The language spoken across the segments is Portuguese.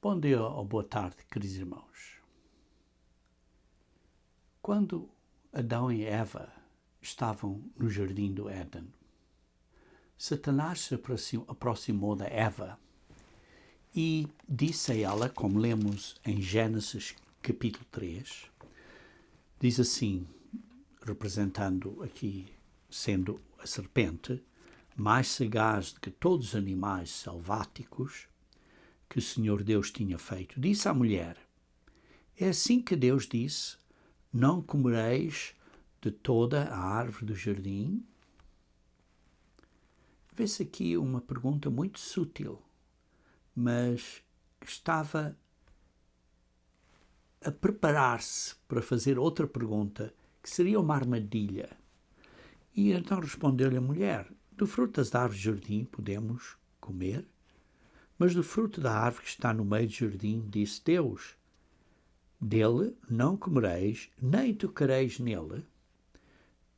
Bom dia ou boa tarde, queridos irmãos. Quando Adão e Eva estavam no jardim do Éden, Satanás se aproximou da Eva e disse a ela, como lemos em Gênesis capítulo 3, diz assim, representando aqui, sendo a serpente, mais sagaz do que todos os animais selváticos que o Senhor Deus tinha feito, disse à mulher: é assim que Deus disse, não comereis de toda a árvore do jardim? Vê-se aqui uma pergunta muito sutil, mas estava a preparar-se para fazer outra pergunta, que seria uma armadilha. E então respondeu-lhe a mulher: do fruto das árvores do jardim podemos comer, mas do fruto da árvore que está no meio do jardim, disse Deus, dele não comereis, nem tocareis nele,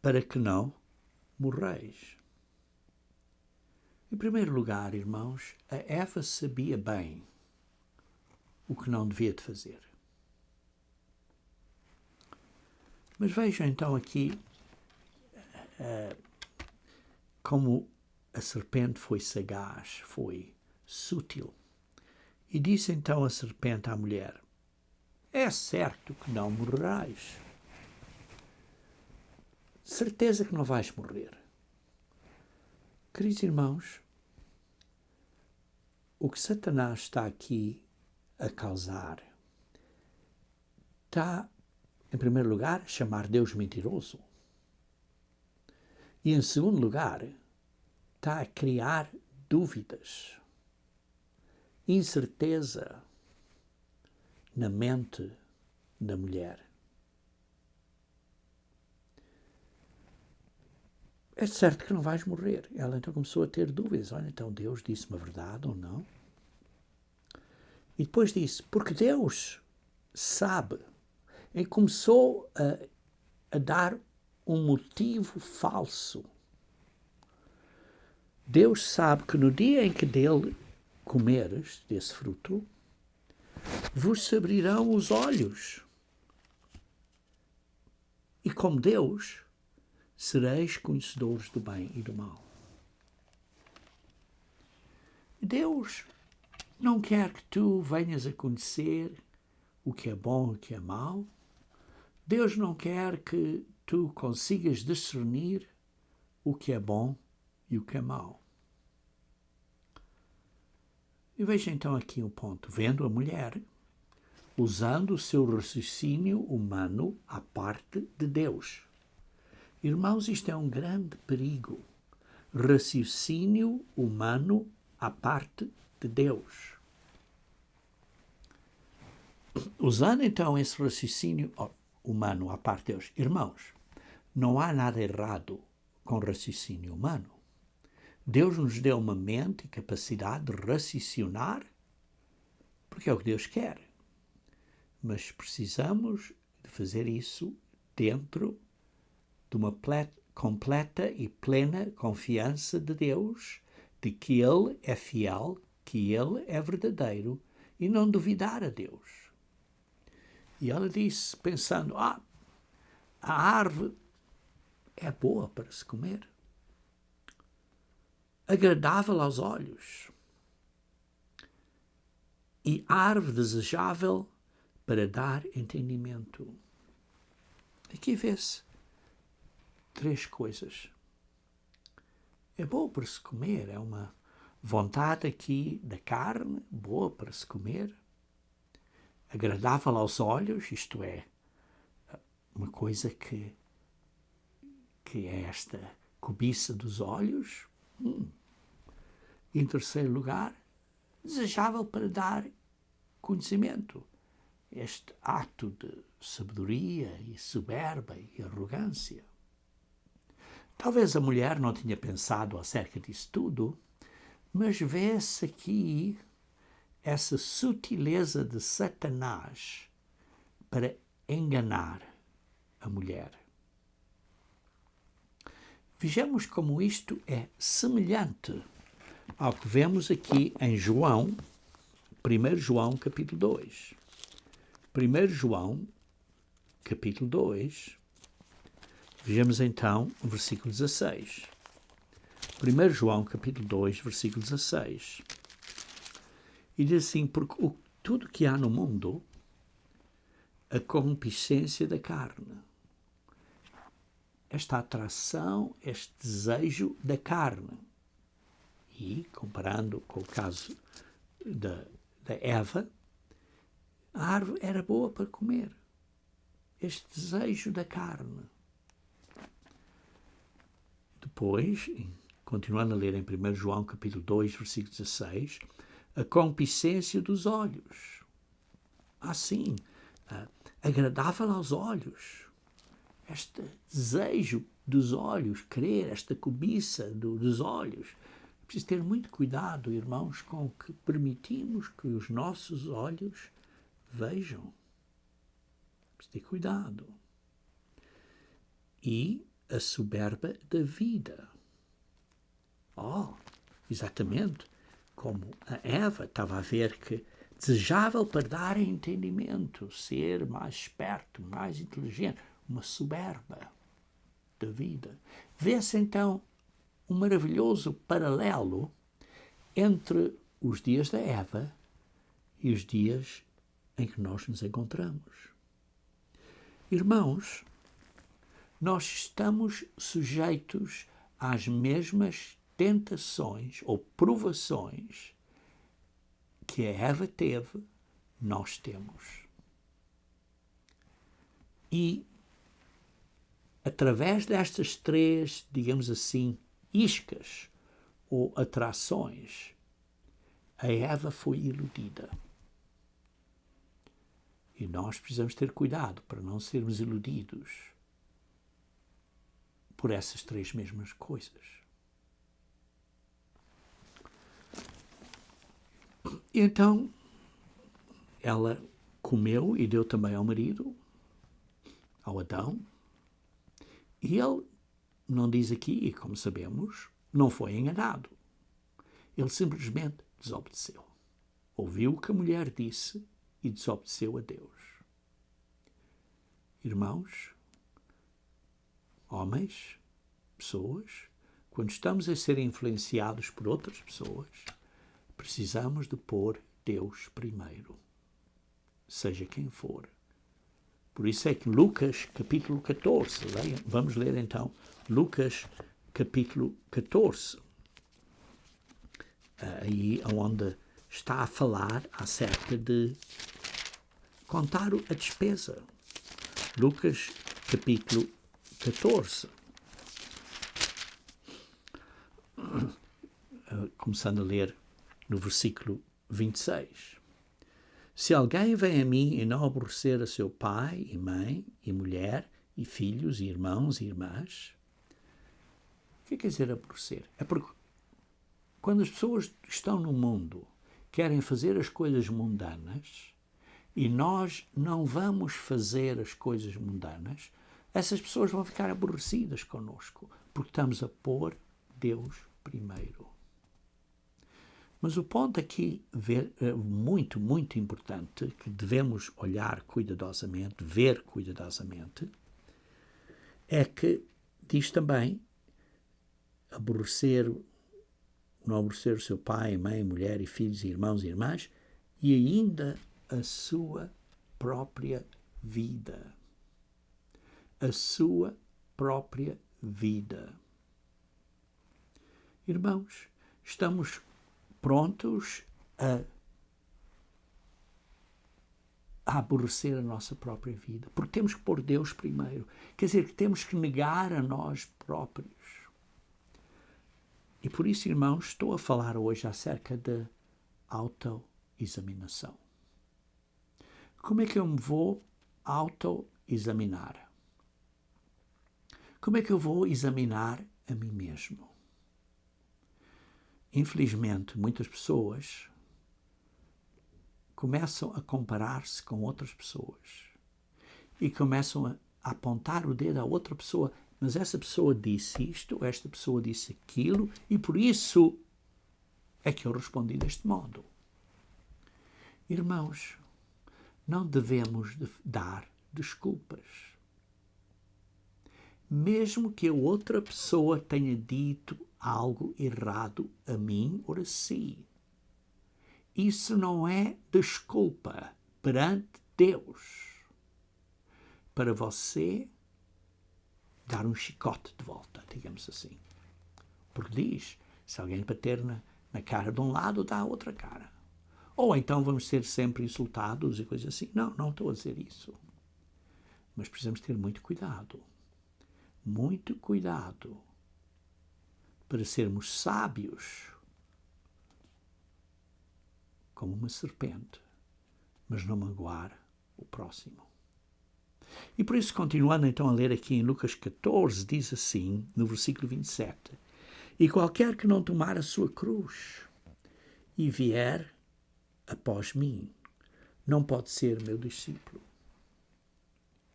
para que não morreis. Em primeiro lugar, irmãos, a Eva sabia bem o que não devia de fazer. Mas vejam então aqui como a serpente foi sagaz, foi sutil. E disse então a serpente à mulher: é certo que não morrerás. Certeza que não vais morrer. Queridos irmãos, o que Satanás está aqui a causar está, em primeiro lugar, a chamar Deus mentiroso. E, em segundo lugar, está a criar dúvidas, incerteza na mente da mulher. É certo que não vais morrer. Ela então começou a ter dúvidas. Olha, então Deus disse-me a verdade ou não? E depois disse, porque Deus sabe. E começou a dar um motivo falso. Deus sabe que no dia em que dele comeres desse fruto, vos se abrirão os olhos. E como Deus, sereis conhecedores do bem e do mal. Deus não quer que tu venhas a conhecer o que é bom e o que é mau. Deus não quer que tu consigas discernir o que é bom e o que é mau. E veja então aqui um ponto. Vendo a mulher, usando o seu raciocínio humano à parte de Deus. Irmãos, isto é um grande perigo. Raciocínio humano à parte de Deus. Usando então esse raciocínio humano à parte de Deus. Irmãos, não há nada errado com raciocínio humano. Deus nos deu uma mente e capacidade de raciocinar, porque é o que Deus quer. Mas precisamos de fazer isso dentro de uma completa e plena confiança de Deus, de que Ele é fiel, que Ele é verdadeiro, e não duvidar a Deus. E ela disse, pensando, a árvore é boa para se comer, agradável aos olhos, e árvore desejável para dar entendimento. Aqui vê-se três coisas. É boa para se comer, é uma vontade aqui da carne, boa para se comer, agradável aos olhos, isto é, uma coisa que é esta cobiça dos olhos. Em terceiro lugar, desejável para dar conhecimento. Este ato de sabedoria e soberba e arrogância. Talvez a mulher não tinha pensado acerca disso tudo, mas vê-se aqui essa sutileza de Satanás para enganar a mulher. Vejamos como isto é semelhante ao que vemos aqui em João, 1 João capítulo 2. 1 João capítulo 2. Vejamos então o versículo 16. 1 João capítulo 2, versículo 16. E diz assim, porque tudo que há no mundo, a concupiscência da carne, esta atração, este desejo da carne. E, comparando com o caso da Eva, a árvore era boa para comer. Este desejo da carne. Depois, continuando a ler em 1 João capítulo 2, versículo 16, a concupiscência dos olhos. Assim, agradável aos olhos. Este desejo dos olhos, querer, esta cobiça dos olhos. É preciso ter muito cuidado, irmãos, com o que permitimos que os nossos olhos vejam. É preciso ter cuidado. E a soberba da vida. Exatamente como a Eva estava a ver que desejável para dar entendimento, ser mais esperto, mais inteligente, uma soberba da vida. Vê-se então um maravilhoso paralelo entre os dias da Eva e os dias em que nós nos encontramos. Irmãos, nós estamos sujeitos às mesmas tentações ou provações que a Eva teve, nós temos. E, através destas três, digamos assim, iscas ou atrações, a Eva foi iludida. E nós precisamos ter cuidado para não sermos iludidos por essas três mesmas coisas. E então, ela comeu e deu também ao marido, ao Adão, e ele não diz aqui, e como sabemos, não foi enganado. Ele simplesmente desobedeceu. Ouviu o que a mulher disse e desobedeceu a Deus. Irmãos, homens, pessoas, quando estamos a ser influenciados por outras pessoas, precisamos de pôr Deus primeiro, seja quem for. Por isso é que Lucas, capítulo 14, vamos ler então Lucas, capítulo 14, aí onde está a falar acerca de contar a despesa. Lucas, capítulo 14. Começando a ler no versículo 26. Se alguém vem a mim e não aborrecer a seu pai e mãe e mulher e filhos e irmãos e irmãs, o que quer dizer aborrecer? É porque quando as pessoas estão no mundo, querem fazer as coisas mundanas e nós não vamos fazer as coisas mundanas, essas pessoas vão ficar aborrecidas connosco, porque estamos a pôr Deus primeiro. Mas o ponto aqui, muito, muito importante, que devemos olhar cuidadosamente, ver cuidadosamente, é que diz também não aborrecer o seu pai, mãe, mulher e filhos, irmãos e irmãs, e ainda a sua própria vida. A sua própria vida. Irmãos, estamos prontos a aborrecer a nossa própria vida, porque temos que pôr Deus primeiro. Quer dizer, que temos que negar a nós próprios. E por isso, irmãos, estou a falar hoje acerca de autoexaminação. Como é que eu me vou autoexaminar? Como é que eu vou examinar a mim mesmo? Infelizmente, muitas pessoas começam a comparar-se com outras pessoas e começam a apontar o dedo a outra pessoa. Mas essa pessoa disse isto, esta pessoa disse aquilo, e por isso é que eu respondi deste modo. Irmãos, não devemos dar desculpas. Mesmo que a outra pessoa tenha dito algo errado a mim ou a si, isso não é desculpa perante Deus para você dar um chicote de volta, digamos assim. Porque diz, se alguém bater na cara de um lado, dá a outra cara. Ou então vamos ser sempre insultados e coisas assim. Não, não estou a dizer isso. Mas precisamos ter muito cuidado para sermos sábios como uma serpente, mas não magoar o próximo. E por isso, continuando então a ler aqui em Lucas 14, diz assim, no versículo 27, e qualquer que não tomar a sua cruz e vier após mim, não pode ser meu discípulo.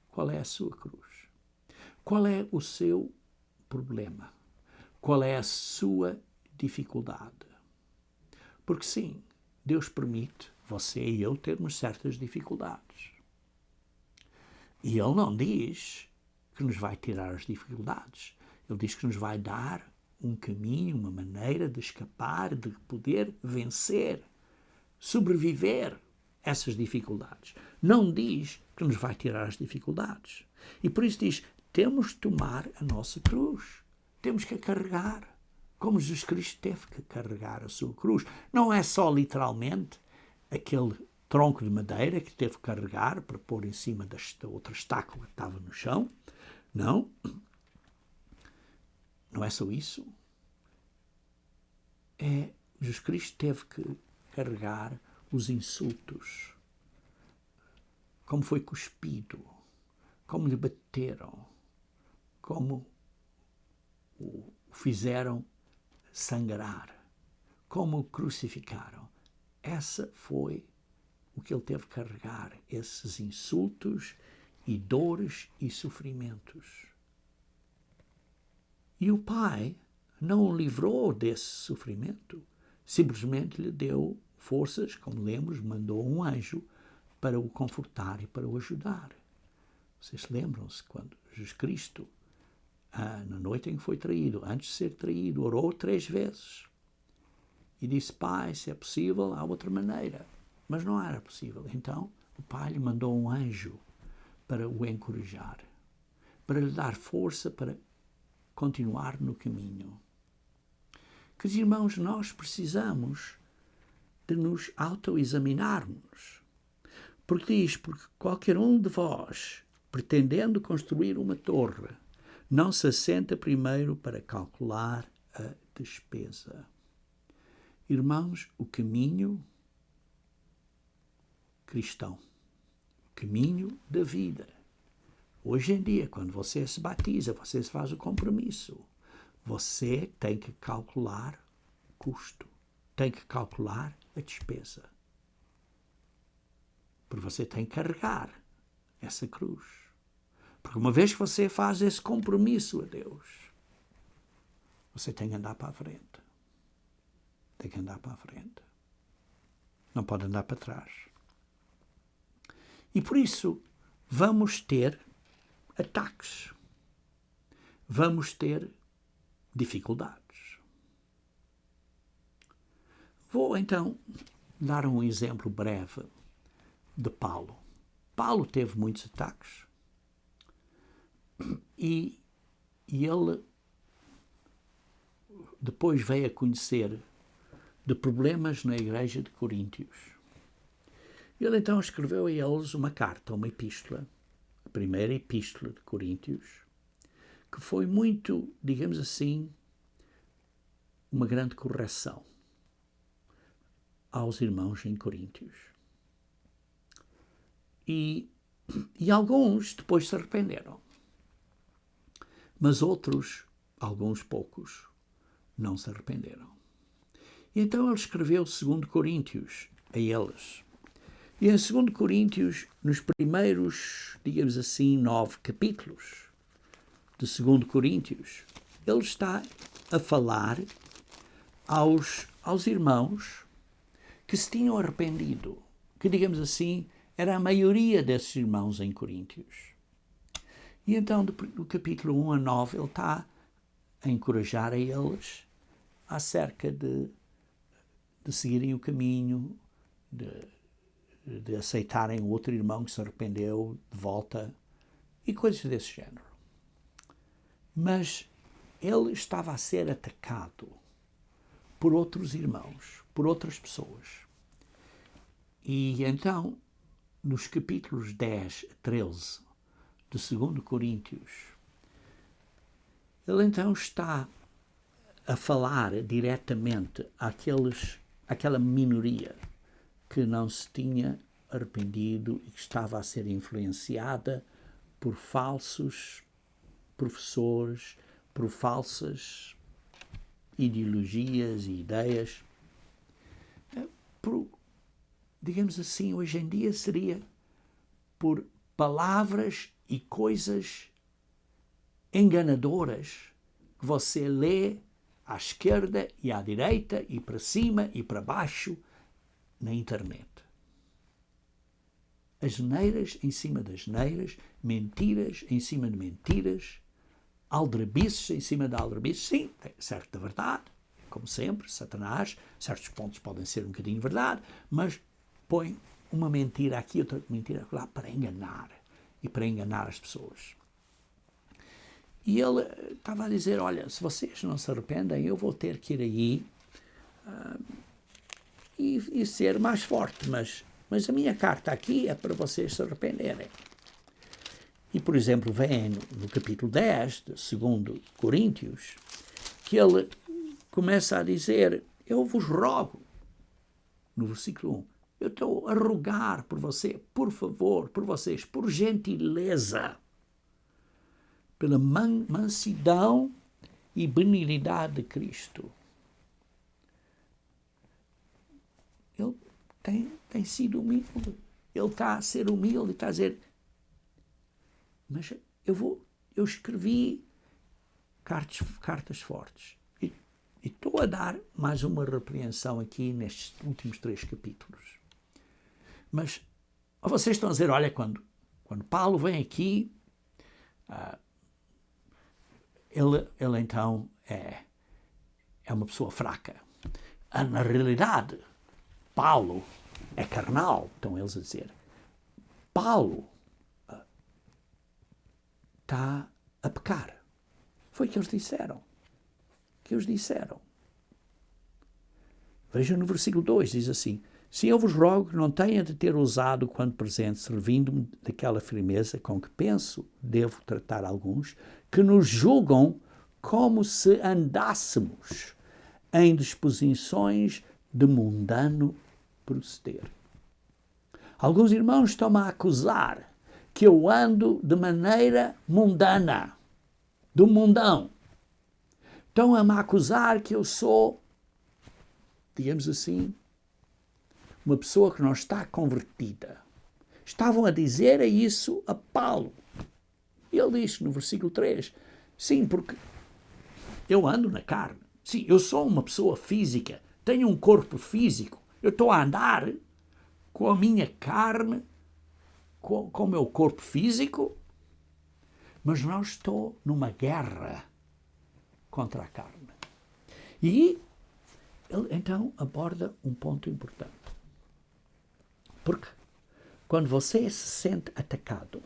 Qual é a sua cruz? Qual é o seu problema? Qual é a sua dificuldade? Porque sim, Deus permite você e eu termos certas dificuldades. E Ele não diz que nos vai tirar as dificuldades. Ele diz que nos vai dar um caminho, uma maneira de escapar, de poder vencer, sobreviver essas dificuldades. Não diz que nos vai tirar as dificuldades. E por isso diz, temos de tomar a nossa cruz. Temos que a carregar, como Jesus Cristo teve que carregar a sua cruz. Não é só literalmente aquele tronco de madeira que teve que carregar para pôr em cima da outra estaca que estava no chão. Não. Não é só isso. Jesus Cristo teve que carregar os insultos, como foi cuspido, como lhe bateram, como o fizeram sangrar, como o crucificaram. Essa foi o que ele teve que carregar, esses insultos e dores e sofrimentos. E o Pai não o livrou desse sofrimento, simplesmente lhe deu forças, como lemos, mandou um anjo para o confortar e para o ajudar. Vocês lembram-se quando Jesus Cristo, na noite em que foi traído, antes de ser traído, orou 3 vezes e disse, Pai, se é possível, há outra maneira. Mas não era possível. Então, o Pai lhe mandou um anjo para o encorajar, para lhe dar força para continuar no caminho. Queridos irmãos, nós precisamos de nos autoexaminarmos. Porque diz, porque qualquer um de vós, pretendendo construir uma torre, não se assenta primeiro para calcular a despesa. Irmãos, o caminho cristão, o caminho da vida. Hoje em dia, quando você se batiza, você faz o compromisso, você tem que calcular o custo, tem que calcular a despesa. Porque você tem que carregar essa cruz. Porque uma vez que você faz esse compromisso a Deus, você tem que andar para a frente. Tem que andar para a frente. Não pode andar para trás. E por isso, vamos ter ataques. Vamos ter dificuldades. Vou então dar um exemplo breve de Paulo. Paulo teve muitos ataques e ele depois veio a conhecer de problemas na igreja de Coríntios. Ele então escreveu a eles uma carta, uma epístola, a primeira epístola de Coríntios, que foi muito, digamos assim, uma grande correção aos irmãos em Coríntios. E alguns depois se arrependeram. Mas outros, alguns poucos, não se arrependeram. E então ele escreveu 2 Coríntios a eles. E em 2 Coríntios, nos primeiros, digamos assim, 9 capítulos de 2 Coríntios, ele está a falar aos irmãos que se tinham arrependido que, digamos assim, era a maioria desses irmãos em Coríntios. E então, do capítulo 1 a 9, ele está a encorajar a eles acerca de seguirem o caminho, de aceitarem o outro irmão que se arrependeu de volta e coisas desse género. Mas ele estava a ser atacado por outros irmãos, por outras pessoas. E então, nos capítulos 10 a 13 de 2 Coríntios, ele então está a falar diretamente àquela minoria que não se tinha arrependido e que estava a ser influenciada por falsos professores, por falsas ideologias e ideias. Digamos assim, hoje em dia seria por palavras e coisas enganadoras que você lê à esquerda e à direita e para cima e para baixo na internet. Asneiras em cima das asneiras, mentiras em cima de mentiras, aldrabices em cima de aldrabices. Sim, tem certa verdade, como sempre, Satanás, certos pontos podem ser um bocadinho verdade, mas põe uma mentira aqui, outra mentira lá para enganar e para enganar as pessoas. E ele estava a dizer, olha, se vocês não se arrependem, eu vou ter que ir aí e ser mais forte, mas a minha carta aqui é para vocês se arrependerem. E, por exemplo, vem no capítulo 10 de 2 Coríntios, que ele começa a dizer, eu vos rogo, no versículo 1, eu estou a rogar por você, por favor, por vocês, por gentileza, pela mansidão e benignidade de Cristo. Ele tem sido humilde. Ele está a ser humilde e está a dizer, mas eu escrevi cartas fortes e estou a dar mais uma repreensão aqui nestes últimos 3 capítulos. Mas vocês estão a dizer, olha, quando Paulo vem aqui, ele então é uma pessoa fraca. Na realidade, Paulo é carnal, estão eles a dizer. Paulo está a pecar. Foi o que eles disseram. Veja no versículo 2, diz assim, se eu vos rogo que não tenha de ter usado quando presente, servindo-me daquela firmeza com que penso devo tratar alguns, que nos julgam como se andássemos em disposições de mundano proceder. Alguns irmãos estão-me a acusar que eu ando de maneira mundana, do mundão. Estão a me acusar que eu sou, digamos assim, uma pessoa que não está convertida. Estavam a dizer isso a Paulo. E ele diz no versículo 3, sim, porque eu ando na carne. Sim, eu sou uma pessoa física, tenho um corpo físico. Eu estou a andar com a minha carne, com o meu corpo físico, mas não estou numa guerra contra a carne. E ele então aborda um ponto importante. Porque quando você se sente atacado,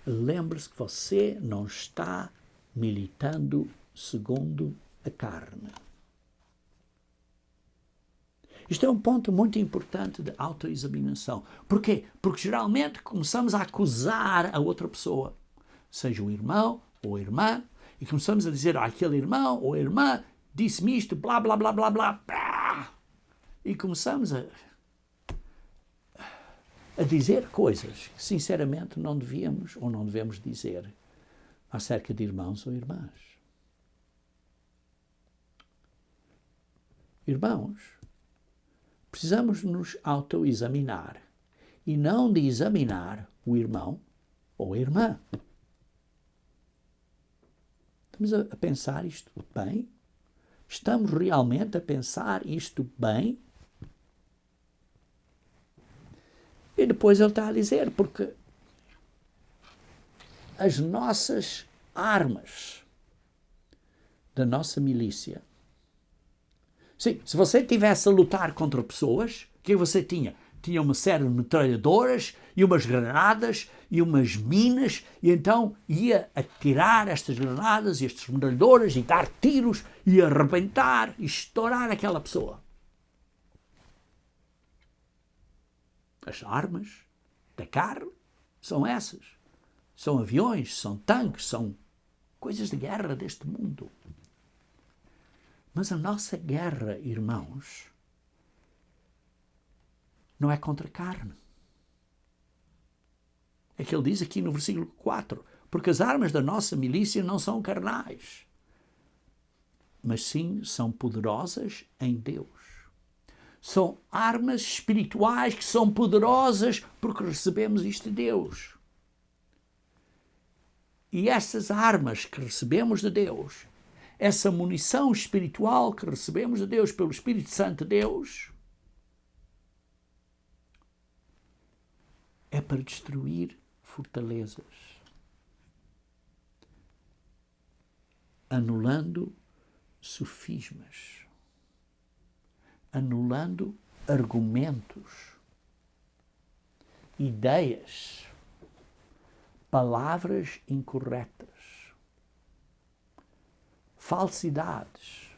lembre-se que você não está militando segundo a carne. Isto é um ponto muito importante de autoexaminação. Porquê? Porque geralmente começamos a acusar a outra pessoa, seja um irmão ou irmã, e começamos a dizer, aquele irmão ou irmã disse-me isto, blá, blá, blá, blá, blá, blá. E começamos a dizer coisas que, sinceramente, não devíamos ou não devemos dizer acerca de irmãos ou irmãs. Irmãos, precisamos nos autoexaminar e não de examinar o irmão ou a irmã. Estamos a pensar isto bem? Estamos realmente a pensar isto bem? E depois ele está a dizer, porque as nossas armas da nossa milícia. Sim, se você estivesse a lutar contra pessoas, o que você tinha? Tinha uma série de metralhadoras e umas granadas e umas minas, e então ia atirar estas granadas e estas metralhadoras e dar tiros e arrebentar e estourar aquela pessoa. As armas da carne são essas. São aviões, são tanques, são coisas de guerra deste mundo. Mas a nossa guerra, irmãos, não é contra a carne. É que ele diz aqui no versículo 4, porque as armas da nossa milícia não são carnais, mas sim são poderosas em Deus. São armas espirituais que são poderosas porque recebemos isto de Deus. E essas armas que recebemos de Deus, essa munição espiritual que recebemos de Deus pelo Espírito Santo de Deus, é para destruir fortalezas, anulando sofismas, anulando argumentos, ideias, palavras incorretas, falsidades,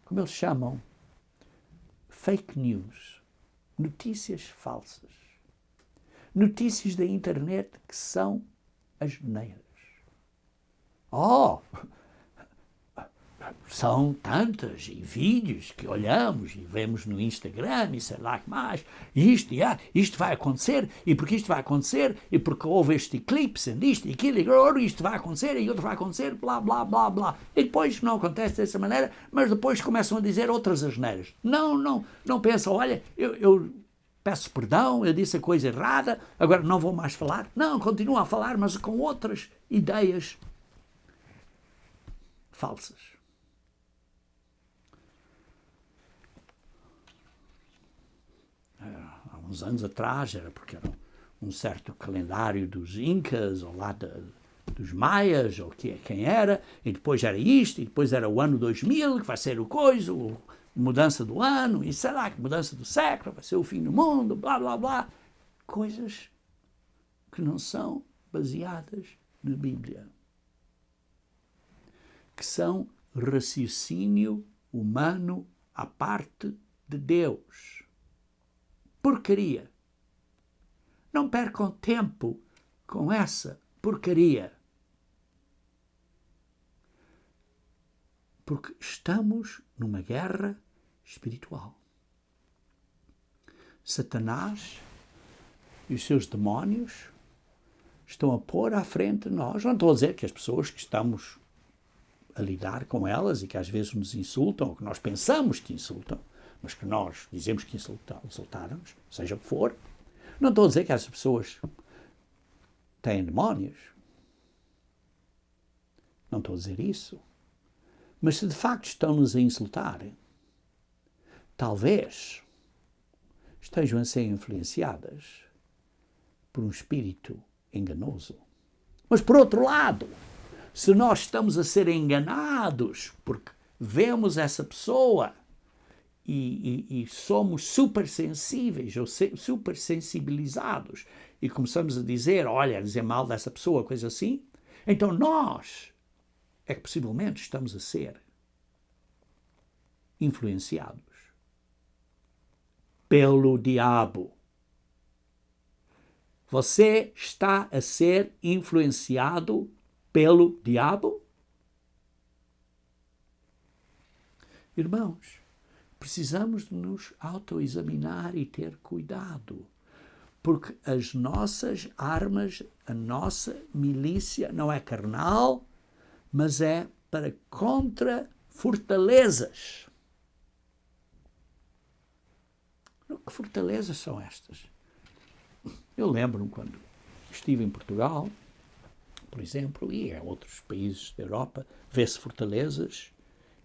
como eles chamam, fake news, notícias falsas, notícias da internet que são asneiras. São tantas e vídeos que olhamos e vemos no Instagram e sei lá que mais, isto vai acontecer, e porque isto vai acontecer, e porque houve este eclipse, isto e aquilo, isto vai acontecer, e outro vai acontecer, blá, blá, blá, blá. E depois não acontece dessa maneira, mas depois começam a dizer outras asneiras. Não pensam, olha, eu peço perdão, eu disse a coisa errada, agora não vou mais falar. Não, continuo a falar, mas com outras ideias falsas. Há uns anos atrás, era porque era um certo calendário dos Incas, ou lá dos Maias, ou quem era, e depois era isto, e depois era o ano 2000, que vai ser o coisa, mudança do ano, e sei lá, mudança do século, vai ser o fim do mundo, blá, blá, blá. Coisas que não são baseadas na Bíblia. Que são raciocínio humano à parte de Deus. Porcaria. Não percam tempo com essa porcaria. Porque estamos numa guerra espiritual. Satanás e os seus demónios estão a pôr à frente de nós. Não estou a dizer que as pessoas que estamos a lidar com elas e que às vezes nos insultam, ou que nós pensamos que insultam, mas que nós dizemos que insultaram-nos, seja o que for. Não estou a dizer que essas pessoas têm demónios. Não estou a dizer isso. Mas se de facto estão-nos a insultar, talvez estejam a ser influenciadas por um espírito enganoso. Mas por outro lado, se nós estamos a ser enganados porque vemos essa pessoa e somos super sensíveis ou super sensibilizados e começamos a dizer, olha, a dizer mal dessa pessoa, coisa assim, então nós é que possivelmente estamos a ser influenciados pelo diabo. Você está a ser influenciado pelo diabo? Irmãos, precisamos de nos autoexaminar e ter cuidado, porque as nossas armas, a nossa milícia não é carnal, mas é para contra fortalezas. Que fortalezas são estas? Eu lembro-me quando estive em Portugal, por exemplo, e em outros países da Europa, vê-se fortalezas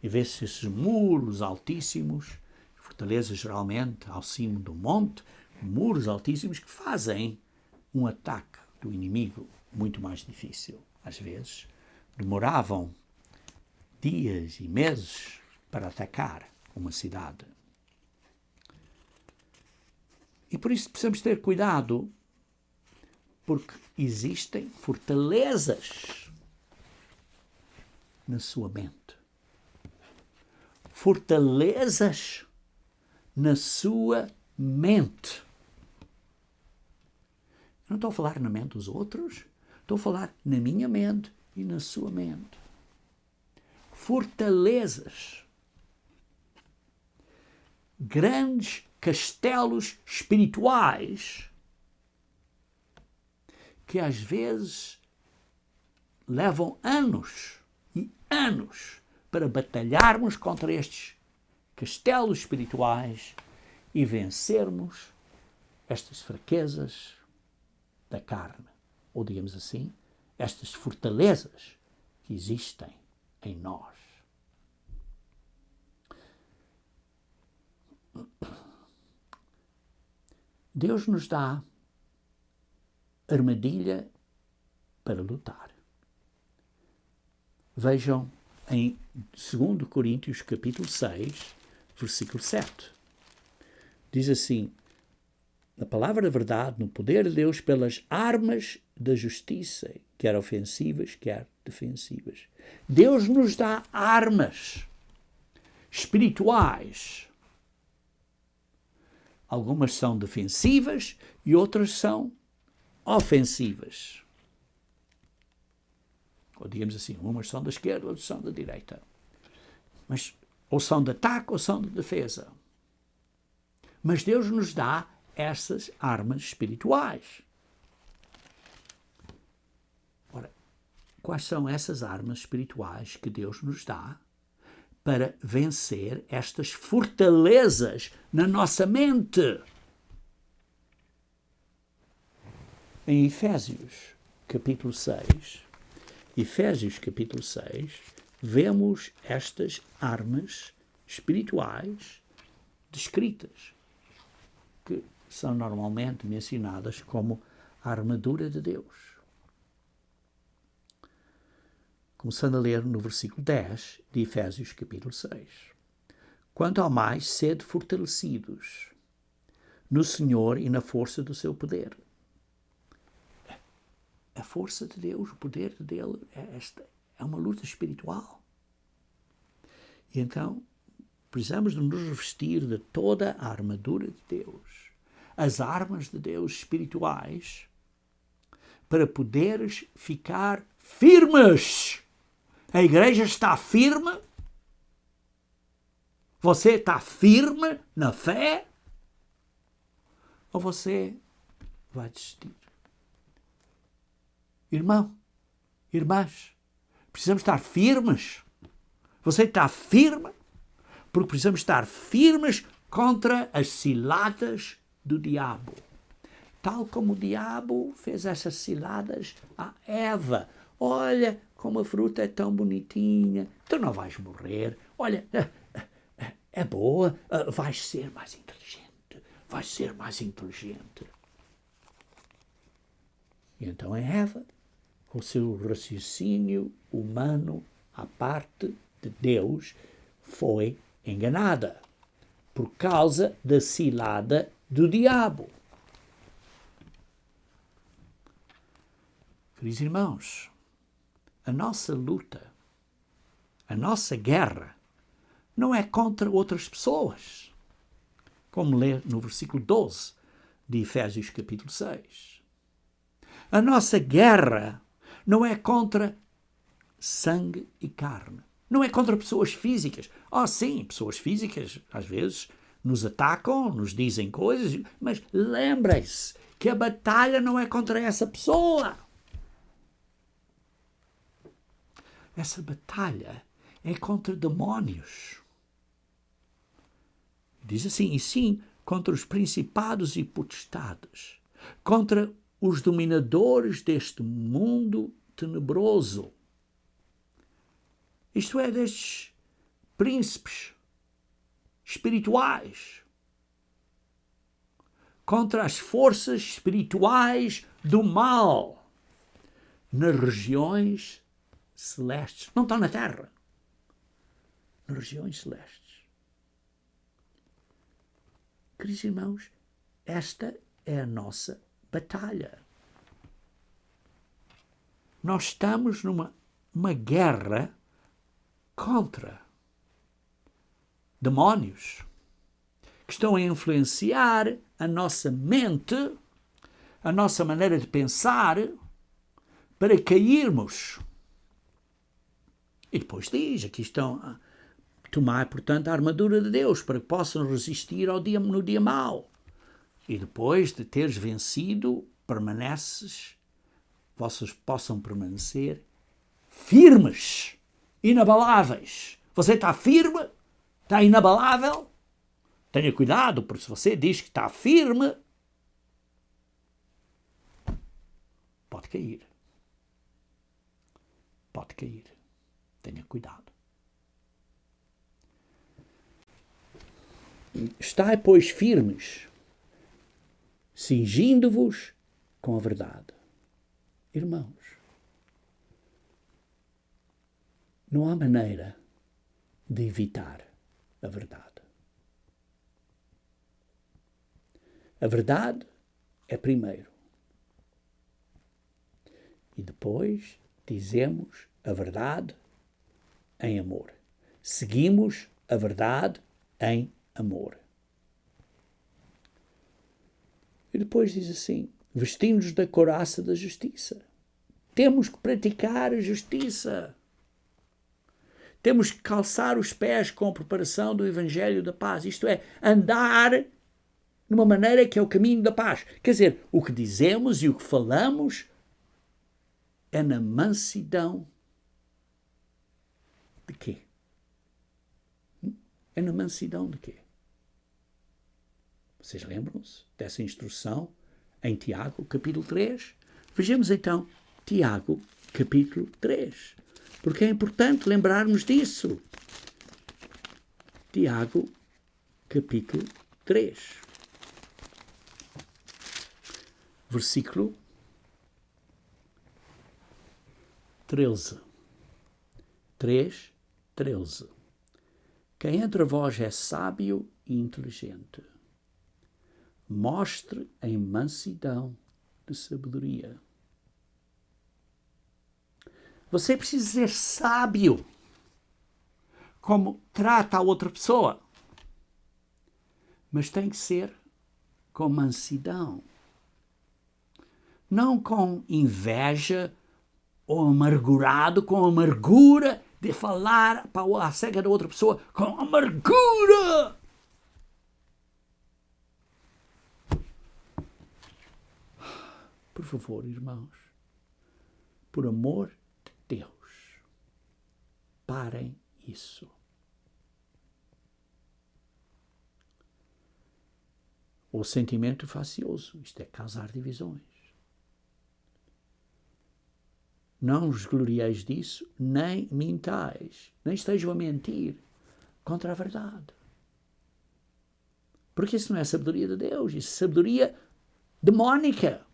e vê-se esses muros altíssimos, fortalezas geralmente ao cimo do monte, muros altíssimos que fazem um ataque do inimigo muito mais difícil. Às vezes demoravam dias e meses para atacar uma cidade. E por isso precisamos ter cuidado, porque existem fortalezas na sua mente. Fortalezas na sua mente. Eu não estou a falar na mente dos outros, estou a falar na minha mente e na sua mente. Fortalezas. Grandes castelos espirituais que às vezes levam anos e anos para batalharmos contra estes castelos espirituais e vencermos estas fraquezas da carne, ou digamos assim, estas fortalezas que existem em nós. Deus nos dá armadilha para lutar. Vejam em 2 Coríntios capítulo 6, versículo 7. Diz assim: na palavra da verdade, no poder de Deus, pelas armas da justiça, quer ofensivas, quer defensivas. Deus nos dá armas espirituais. Algumas são defensivas e outras são ofensivas. Ou digamos assim, umas são da esquerda, outras são da direita. Mas ou são de ataque ou são de defesa. Mas Deus nos dá essas armas espirituais. Ora, quais são essas armas espirituais que Deus nos dá para vencer estas fortalezas na nossa mente? Em Efésios capítulo 6, vemos estas armas espirituais descritas, que são normalmente mencionadas como a armadura de Deus. Começando a ler no versículo 10 de Efésios capítulo 6. Quanto ao mais, sede fortalecidos no Senhor e na força do seu poder. A força de Deus, o poder dele é uma luta espiritual. E então precisamos de nos revestir de toda a armadura de Deus, as armas de Deus espirituais, para poderes ficar firmes. A igreja está firme? Você está firme na fé? Ou você vai desistir? Irmão, irmãs, precisamos estar firmes. Você está firme? Porque precisamos estar firmes contra as ciladas do diabo. Tal como o diabo fez essas ciladas a Eva. Olha como a fruta é tão bonitinha. Tu não vais morrer. Olha, é boa. Vais ser mais inteligente. Vais ser mais inteligente. E então a Eva, com o seu raciocínio humano à parte de Deus, foi enganada por causa da cilada do diabo. Queridos irmãos, a nossa luta, a nossa guerra, não é contra outras pessoas, como lê no versículo 12 de Efésios capítulo 6. A nossa guerra não é contra sangue e carne. Não é contra pessoas físicas. Sim, pessoas físicas às vezes nos atacam, nos dizem coisas, mas lembrem-se que a batalha não é contra essa pessoa. Essa batalha é contra demónios. Diz assim, e sim, contra os principados e potestades, contra os dominadores deste mundo tenebroso. Isto é, destes príncipes espirituais, contra as forças espirituais do mal nas regiões celestes. Não estão na terra, nas regiões celestes. Queridos irmãos, esta é a nossa batalha. Nós estamos numa guerra contra demónios que estão a influenciar a nossa mente, a nossa maneira de pensar, para cairmos. E depois diz, aqui estão, tomai, portanto, a armadura de Deus, para que possam resistir no dia mau. E depois de teres vencido, vocês possam permanecer firmes, inabaláveis. Você está firme? Está inabalável? Tenha cuidado, porque se você diz que está firme, pode cair. Pode cair. Tenha cuidado. Estai, pois, firmes, cingindo-vos com a verdade. Irmãos, não há maneira de evitar a verdade. A verdade é primeiro. E depois dizemos a verdade em amor. Seguimos a verdade em amor. E depois diz assim, vestindo-nos da couraça da justiça. Temos que praticar a justiça. Temos que calçar os pés com a preparação do Evangelho da Paz. Isto é, andar numa maneira que é o caminho da paz. Quer dizer, o que dizemos e o que falamos é na mansidão de quê? É na mansidão de quê? Vocês lembram-se dessa instrução em Tiago, capítulo 3? Vejamos então Tiago, capítulo 3. Porque é importante lembrarmos disso. Tiago, capítulo 3. Versículo 13. 3:13. Quem entre vós é sábio e inteligente, mostre em mansidão de sabedoria. Você precisa ser sábio como trata a outra pessoa, mas tem que ser com mansidão, não com inveja ou amargurado, com amargura de falar para a cega da outra pessoa com amargura. Por favor, irmãos, por amor de Deus, parem isso. O sentimento facioso, isto é causar divisões. Não vos glorieis disso, nem mintais, nem estejam a mentir contra a verdade. Porque isso não é sabedoria de Deus, isso é sabedoria demónica.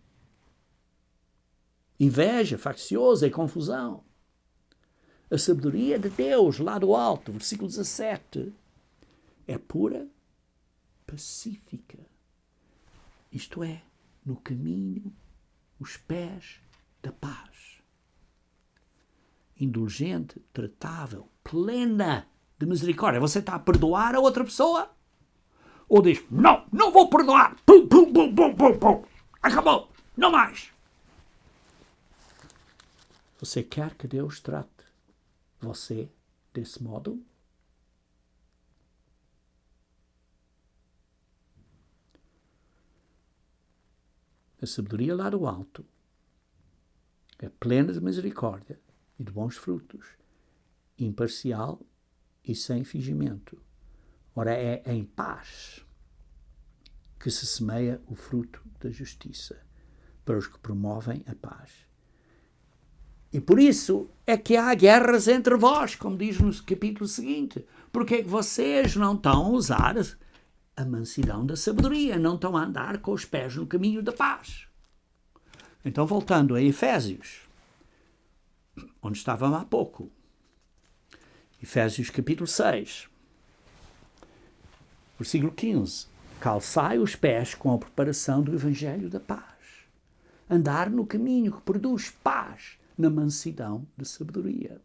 Inveja, facciosa e confusão. A sabedoria de Deus, lá do alto, versículo 17, é pura, pacífica. Isto é, no caminho, os pés da paz. Indulgente, tratável, plena de misericórdia. Você está a perdoar a outra pessoa? Ou diz, não vou perdoar. Pum, pum, pum, pum, pum, pum. Acabou, não mais. Você quer que Deus trate você desse modo? A sabedoria lá do alto é plena de misericórdia e de bons frutos, imparcial e sem fingimento. Ora, é em paz que se semeia o fruto da justiça para os que promovem a paz. E por isso é que há guerras entre vós, como diz no capítulo seguinte. Porque é que vocês não estão a usar a mansidão da sabedoria, não estão a andar com os pés no caminho da paz. Então, voltando a Efésios, onde estávamos há pouco. Efésios capítulo 6, versículo 15. Calçai os pés com a preparação do Evangelho da paz. Andar no caminho que produz paz na mansidão de sabedoria.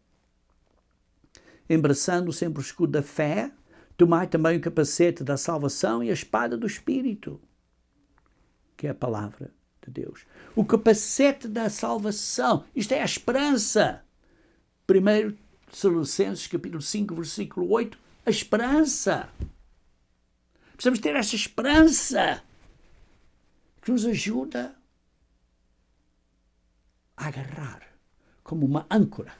Embraçando sempre o escudo da fé, tomai também o capacete da salvação e a espada do Espírito, que é a palavra de Deus. O capacete da salvação, isto é a esperança. 1 Tessalonicenses, capítulo 5, versículo 8, a esperança. Precisamos ter essa esperança que nos ajuda a agarrar como uma âncora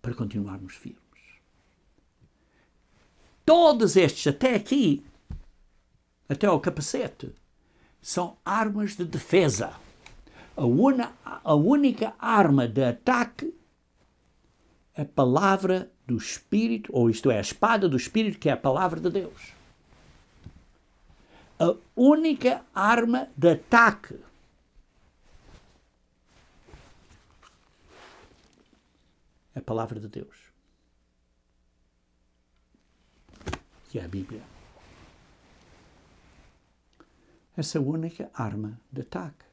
para continuarmos firmes. Todos estes, até aqui, até ao capacete, são armas de defesa. A única arma de ataque é a palavra do Espírito, ou isto é, a espada do Espírito, que é a palavra de Deus. A única arma de ataque é a palavra de Deus, que é a Bíblia. Essa é a única arma de ataque.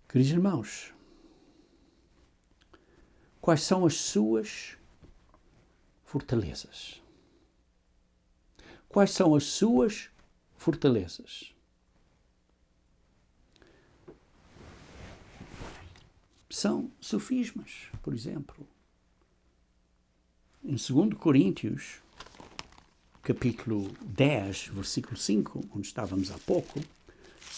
Queridos irmãos, quais são as suas fortalezas? Quais são as suas fortalezas? São sofismas, por exemplo. Em 2 Coríntios, capítulo 10, versículo 5, onde estávamos há pouco,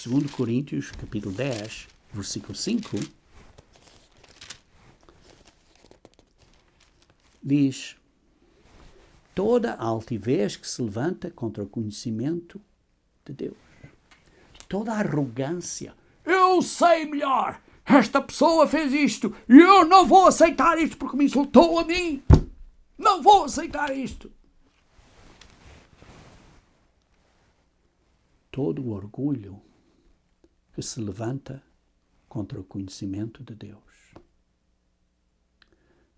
2 Coríntios, capítulo 10, versículo 5, diz: toda a altivez que se levanta contra o conhecimento de Deus, toda a arrogância, eu sei melhor, esta pessoa fez isto e eu não vou aceitar isto porque me insultou a mim, não vou aceitar isto. Todo o orgulho que se levanta contra o conhecimento de Deus.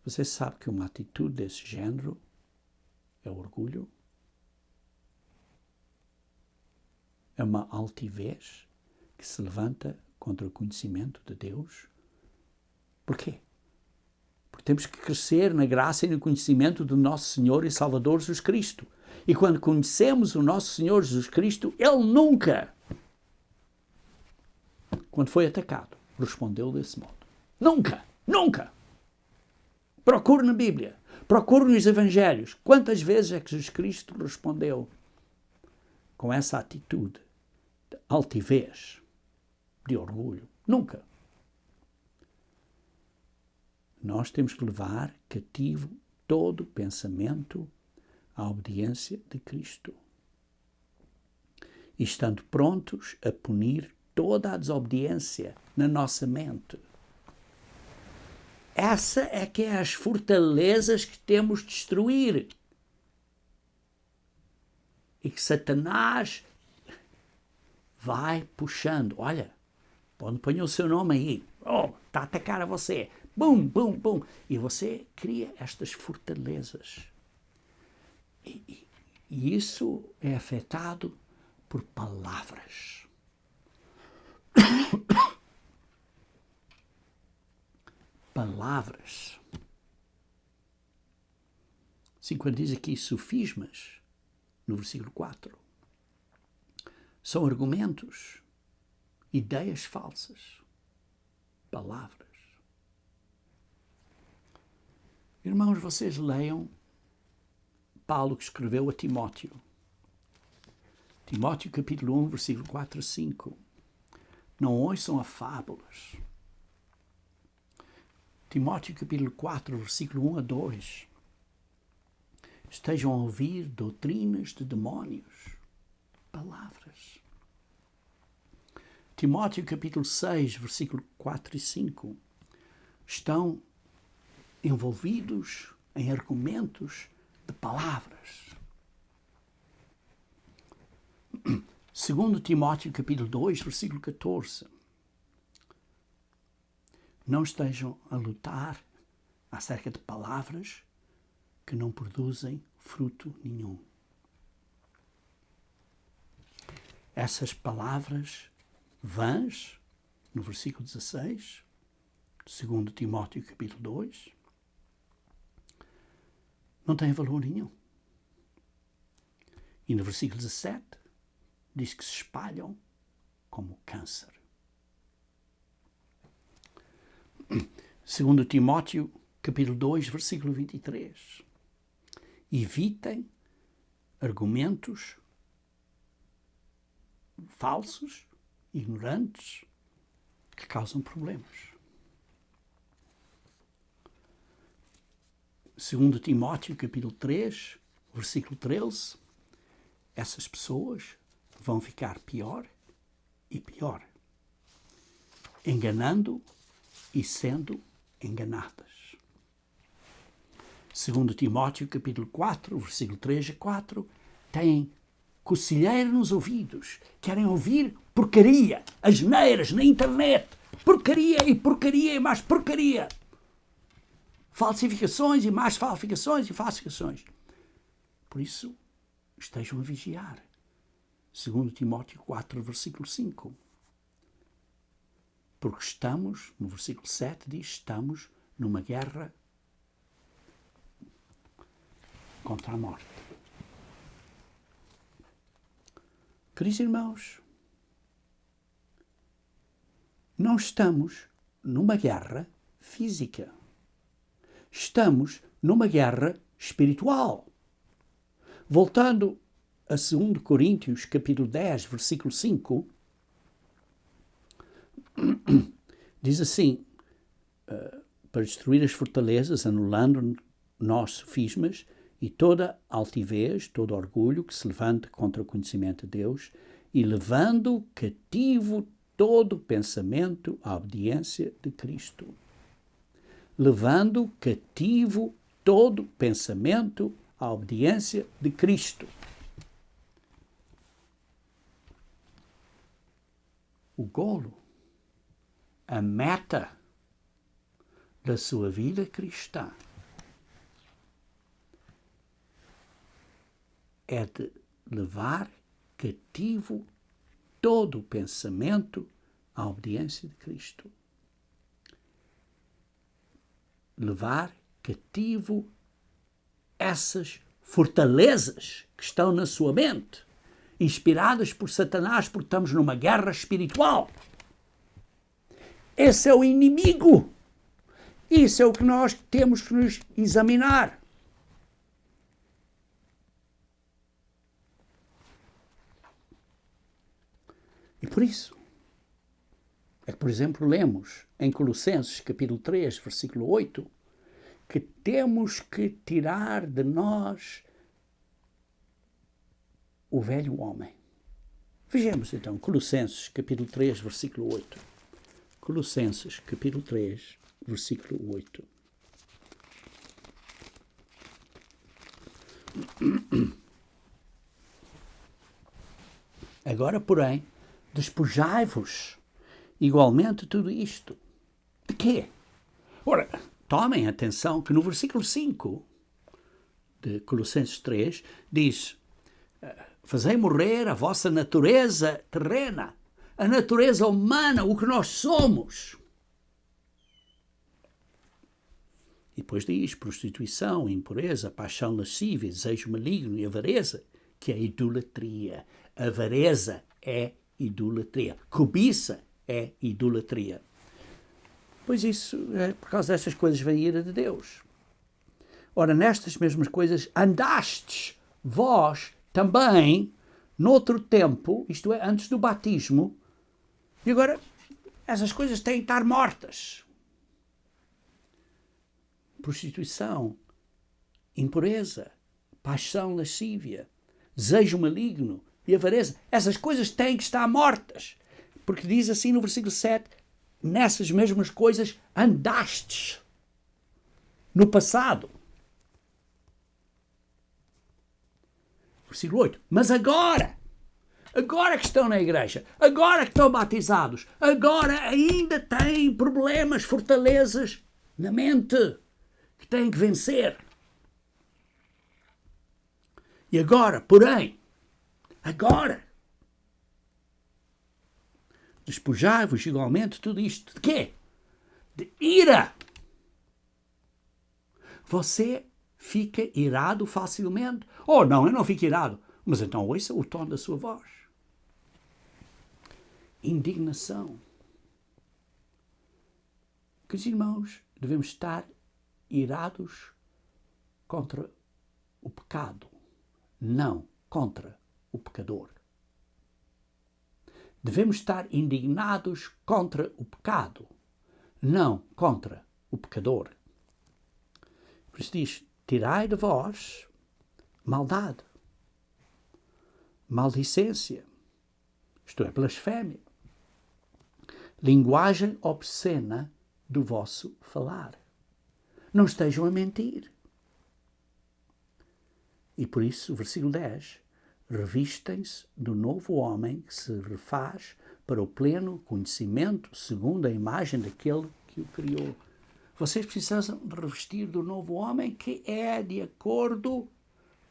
Você sabe que uma atitude desse género é orgulho? É uma altivez que se levanta contra o conhecimento de Deus? Por quê? Porque temos que crescer na graça e no conhecimento do nosso Senhor e Salvador Jesus Cristo. E quando conhecemos o nosso Senhor Jesus Cristo, Ele nunca, quando foi atacado, respondeu desse modo. Nunca, nunca. Procure na Bíblia, procure nos Evangelhos. Quantas vezes é que Jesus Cristo respondeu com essa atitude de altivez, de orgulho? Nunca. Nós temos que levar cativo todo pensamento à obediência de Cristo. E estando prontos a punir toda a desobediência na nossa mente. Essa é que é as fortalezas que temos de destruir. E que Satanás vai puxando. Olha, põe o seu nome aí. Oh, está a atacar a você. Bum, bum, bum. E você cria estas fortalezas. E isso é afetado por palavras. Palavras. Assim, quando diz aqui sofismas, no versículo 4, são argumentos, ideias falsas, palavras. Irmãos, vocês leiam Paulo que escreveu a Timóteo. Timóteo capítulo 1, versículo 4 a 5. Não ouçam a fábulas. Timóteo capítulo 4, versículo 1 a 2. Estejam a ouvir doutrinas de demónios. Palavras. Timóteo capítulo 6, versículo 4 e 5, estão envolvidos em argumentos de palavras. 2 Timóteo capítulo 2, versículo 14. Não estejam a lutar acerca de palavras que não produzem fruto nenhum. Essas palavras vãs, no versículo 16, 2 Timóteo capítulo 2, não têm valor nenhum. E no versículo 17, diz que se espalham como câncer. 2 Timóteo capítulo 2, versículo 23. Evitem argumentos falsos, ignorantes, que causam problemas. 2 Timóteo capítulo 3, versículo 13. Essas pessoas vão ficar pior e pior, enganando e sendo enganadas. 2 Timóteo capítulo 4, versículo 3 a 4, têm cocilheiro nos ouvidos, querem ouvir porcaria, asneiras na internet, porcaria e mais porcaria, falsificações e mais falsificações e falsificações. Por isso, estejam a vigiar. 2 Timóteo 4, versículo 5. Porque estamos, no versículo 7 diz, estamos numa guerra contra a morte. Queridos irmãos, não estamos numa guerra física. Estamos numa guerra espiritual. Voltando a 2 Coríntios, capítulo 10, versículo 5, diz assim, para destruir as fortalezas, anulando nós sofismas e toda altivez, todo orgulho que se levanta contra o conhecimento de Deus, e levando cativo todo pensamento à obediência de Cristo. Levando cativo todo pensamento à obediência de Cristo. O golo, a meta da sua vida cristã é de levar cativo todo o pensamento à obediência de Cristo. Levar cativo essas fortalezas que estão na sua mente, inspiradas por Satanás, porque estamos numa guerra espiritual. Esse é o inimigo. Isso é o que nós temos que nos examinar. E por isso, é que, por exemplo, lemos em Colossenses, capítulo 3, versículo 8, que temos que tirar de nós o velho homem. Vejamos então, Colossenses, capítulo 3, versículo 8. Colossenses, capítulo 3, versículo 8. Agora, porém, despojai-vos igualmente tudo isto. De quê? Ora, tomem atenção que no versículo 5 de Colossenses 3 diz: fazei morrer a vossa natureza terrena, a natureza humana, o que nós somos. E depois diz prostituição, impureza, paixão lascívia, desejo maligno e avareza, que é idolatria. Avareza é idolatria. Cobiça é idolatria. Pois isso, por causa dessas coisas vem a ira de Deus. Ora, nestas mesmas coisas andastes vós também, noutro tempo, isto é, antes do batismo, e agora essas coisas têm de estar mortas. Prostituição, impureza, paixão lascívia, desejo maligno e avareza, essas coisas têm que estar mortas. Porque diz assim no versículo 7, nessas mesmas coisas andastes no passado. Versículo 8, mas agora que estão na igreja, agora que estão batizados, agora ainda têm problemas, fortalezas na mente que têm que vencer. E agora, porém, despojai-vos igualmente tudo isto. De quê? De ira. Você fica irado facilmente? Oh, não, eu não fico irado. Mas então ouça o tom da sua voz. Indignação. Que os irmãos devemos estar irados contra o pecado, não contra o pecador. Devemos estar indignados contra o pecado, não contra o pecador. Por isso diz, tirai de vós maldade, maldicência, isto é, blasfémia, linguagem obscena do vosso falar. Não estejam a mentir. E por isso, o versículo 10, revistem-se do novo homem que se refaz para o pleno conhecimento segundo a imagem daquele que o criou. Vocês precisam revestir do novo homem que é de acordo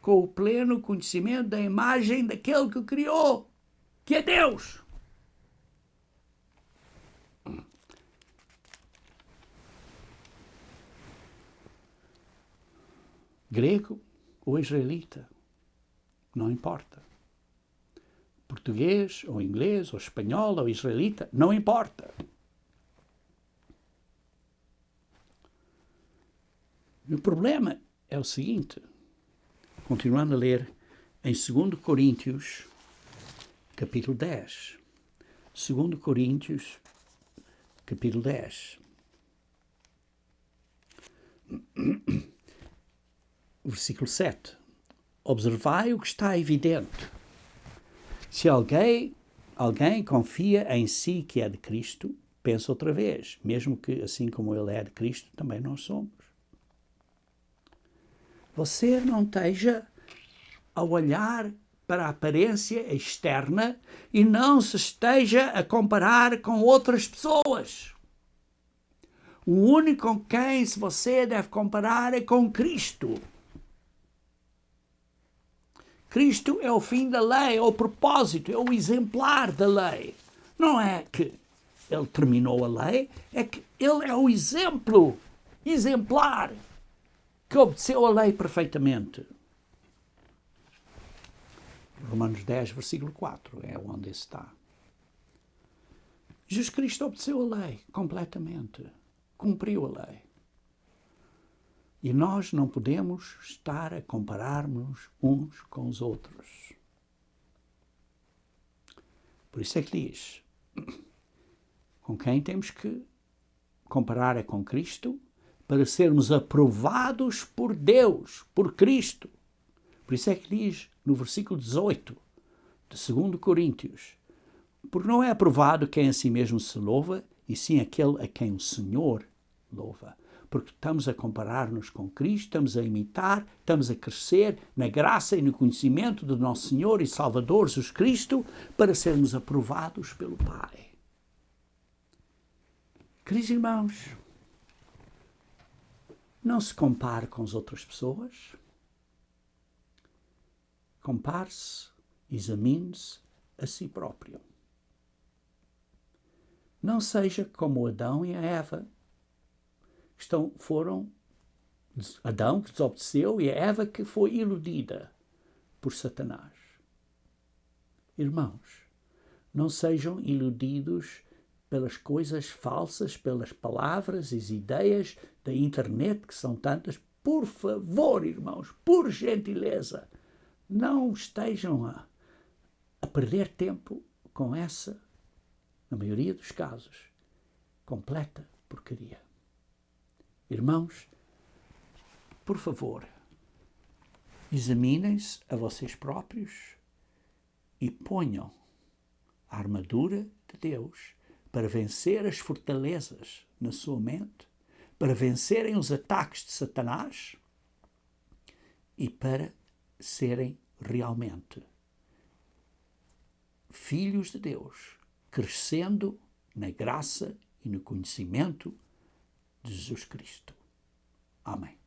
com o pleno conhecimento da imagem daquele que o criou, que é Deus. Grego ou israelita, não importa. Português ou inglês ou espanhol ou israelita, não importa. O problema é o seguinte, continuando a ler em 2 Coríntios, capítulo 10. 2 Coríntios, capítulo 10. Versículo 7. Observai o que está evidente. Se alguém confia em si que é de Cristo, pensa outra vez, mesmo que assim como ele é de Cristo, também nós somos. Você não esteja a olhar para a aparência externa e não se esteja a comparar com outras pessoas. O único com quem você deve comparar é com Cristo. Cristo é o fim da lei, é o propósito, é o exemplar da lei. Não é que ele terminou a lei, é que ele é o exemplar, que obedeceu a lei perfeitamente. Romanos 10, versículo 4, é onde está. Jesus Cristo obedeceu a lei completamente, cumpriu a lei. E nós não podemos estar a comparar-nos uns com os outros. Por isso é que diz, com quem temos que comparar é com Cristo, para sermos aprovados por Deus, por Cristo. Por isso é que diz no versículo 18 de 2 Coríntios, porque não é aprovado quem a si mesmo se louva, e sim aquele a quem o Senhor louva. Porque estamos a comparar-nos com Cristo, estamos a imitar, estamos a crescer na graça e no conhecimento do nosso Senhor e Salvador Jesus Cristo, para sermos aprovados pelo Pai. Queridos irmãos, não se compare com as outras pessoas. Compare-se, examine-se a si próprio. Não seja como Adão e a Eva. Foram Adão que desobedeceu e a Eva que foi iludida por Satanás. Irmãos, não sejam iludidos pelas coisas falsas, pelas palavras e ideias da internet, que são tantas. Por favor, irmãos, por gentileza, não estejam a perder tempo com essa, na maioria dos casos, completa porcaria. Irmãos, por favor, examinem-se a vocês próprios e ponham a armadura de Deus para vencer as fortalezas na sua mente, para vencerem os ataques de Satanás e para serem realmente filhos de Deus, crescendo na graça e no conhecimento de Jesus Cristo. Amém.